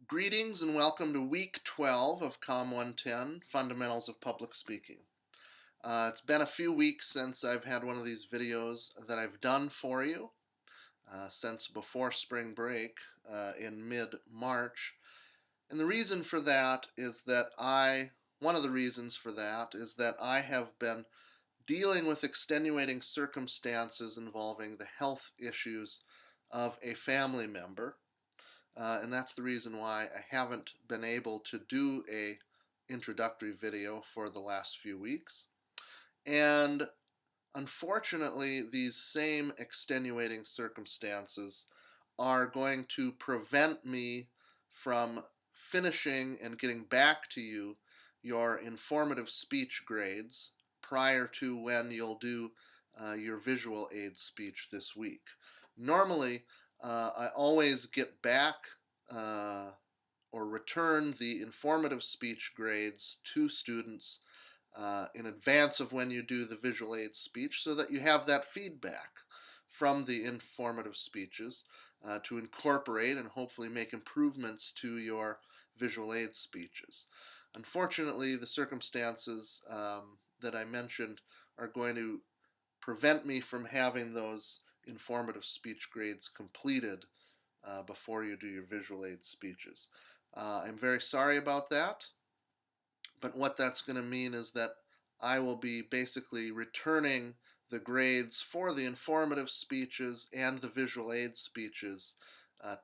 Greetings and welcome to week 12 of COMM 110, Fundamentals of Public Speaking. It's been a few weeks since I've had one of these videos that I've done for you, since before spring break in mid-March. And the reason for that is that one of the reasons for that is that I have been dealing with extenuating circumstances involving the health issues of a family member. And that's the reason why I haven't been able to do a introductory video for the last few weeks. And unfortunately, these same extenuating circumstances are going to prevent me from finishing and getting back to you your informative speech grades prior to when you'll do your visual aid speech this week. Normally, I always get back or return the informative speech grades to students in advance of when you do the visual aid speech so that you have that feedback from the informative speeches to incorporate and hopefully make improvements to your visual aid speeches. Unfortunately, the circumstances that I mentioned are going to prevent me from having those informative speech grades completed before you do your visual aid speeches. I'm very sorry about that, but what that's going to mean is that I will be basically returning the grades for the informative speeches and the visual aid speeches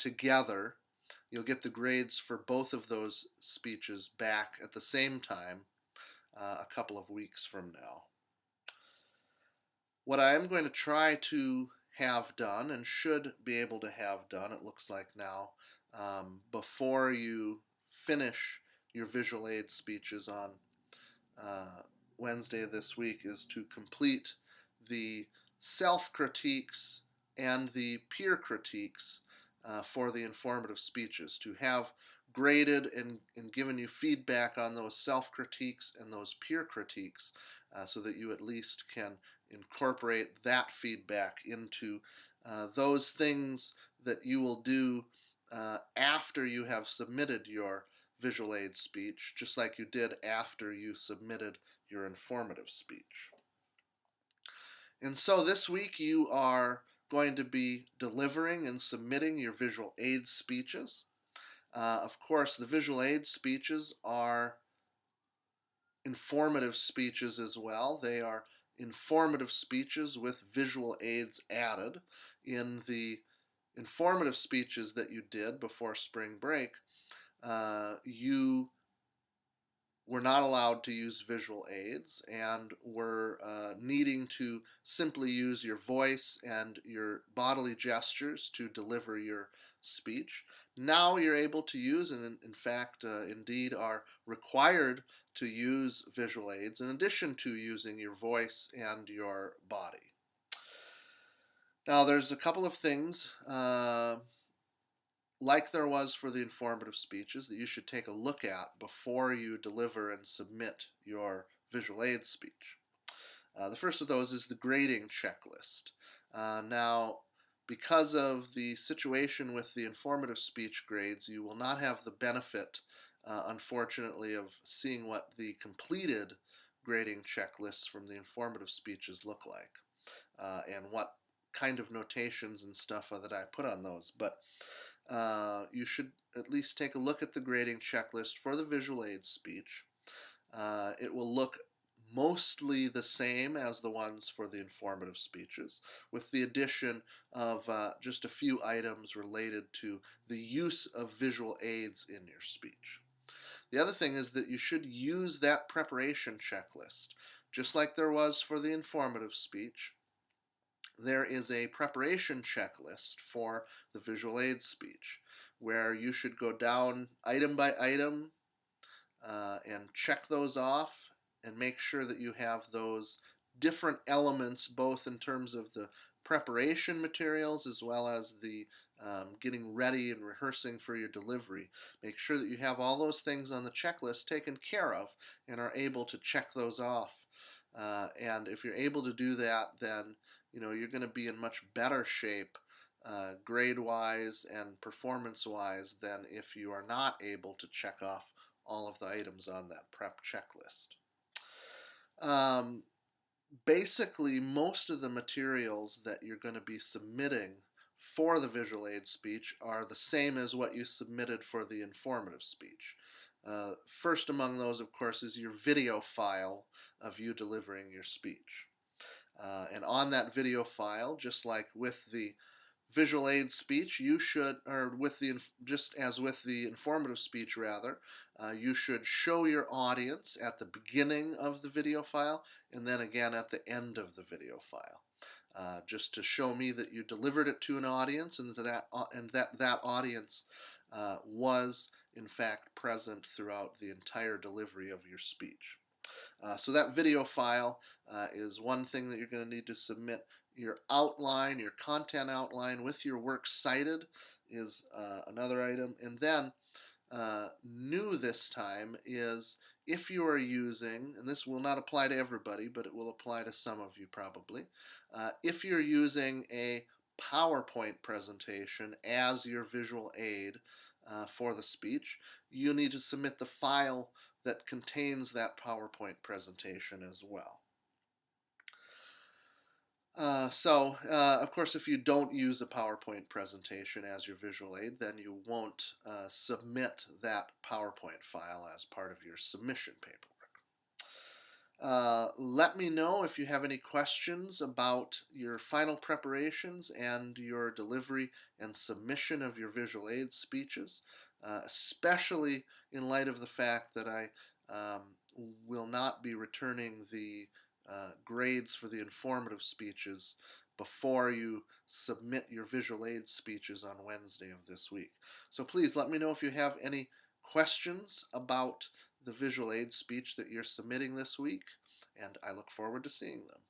together. You'll get the grades for both of those speeches back at the same time a couple of weeks from now. What I am going to try to have done and should be able to have done, it looks like now, before you finish your visual aid speeches on Wednesday of this week is to complete the self-critiques and the peer critiques for the informative speeches, to have graded and given you feedback on those self-critiques and those peer critiques so that you at least can incorporate that feedback into those things that you will do after you have submitted your visual aid speech, just like you did after you submitted your informative speech. And so this week you are going to be delivering and submitting your visual aid speeches. Of course, the visual aid speeches are informative speeches as well. They are informative speeches with visual aids added. In the informative speeches that you did before spring break, you were not allowed to use visual aids and were needing to simply use your voice and your bodily gestures to deliver your speech. Now you're able to use, and in fact, indeed are required to use visual aids in addition to using your voice and your body. Now there's a couple of things like there was for the informative speeches that you should take a look at before you deliver and submit your visual aid speech. The first of those is the grading checklist. Now, because of the situation with the informative speech grades, you will not have the benefit, unfortunately, of seeing what the completed grading checklists from the informative speeches look like and what kind of notations and stuff that I put on those. But you should at least take a look at the grading checklist for the visual aid speech. It will look mostly the same as the ones for the informative speeches, with the addition of just a few items related to the use of visual aids in your speech. The other thing is that you should use that preparation checklist, just like there was for the informative speech. There is a preparation checklist for the visual aid speech where you should go down item by item and check those off and make sure that you have those different elements both in terms of the preparation materials as well as the getting ready and rehearsing for your delivery. Make sure that you have all those things on the checklist taken care of and are able to check those off. And if you're able to do that, then you're going to be in much better shape grade-wise and performance-wise than if you are not able to check off all of the items on that prep checklist. Basically, most of the materials that you're going to be submitting for the visual aid speech are the same as what you submitted for the informative speech. First among those, of course, is your video file of you delivering your speech. And on that video file, just like with the visual aid speech, you should, or with the, just as with the informative speech rather, you should show your audience at the beginning of the video file and then again at the end of the video file. Just to show me that you delivered it to an audience and that audience was in fact present throughout the entire delivery of your speech. So that video file is one thing that you're going to need to submit. Your outline, your content outline with your works cited is another item. And then new this time is if you are using, and this will not apply to everybody, but it will apply to some of you probably, if you're using a PowerPoint presentation as your visual aid for the speech, you need to submit the file that contains that PowerPoint presentation as well. Of course, if you don't use a PowerPoint presentation as your visual aid, then you won't submit that PowerPoint file as part of your submission paperwork. Let me know if you have any questions about your final preparations and your delivery and submission of your visual aid speeches, especially in light of the fact that I will not be returning the grades for the informative speeches before you submit your visual aid speeches on Wednesday of this week. So please let me know if you have any questions about the visual aid speech that you're submitting this week, and I look forward to seeing them.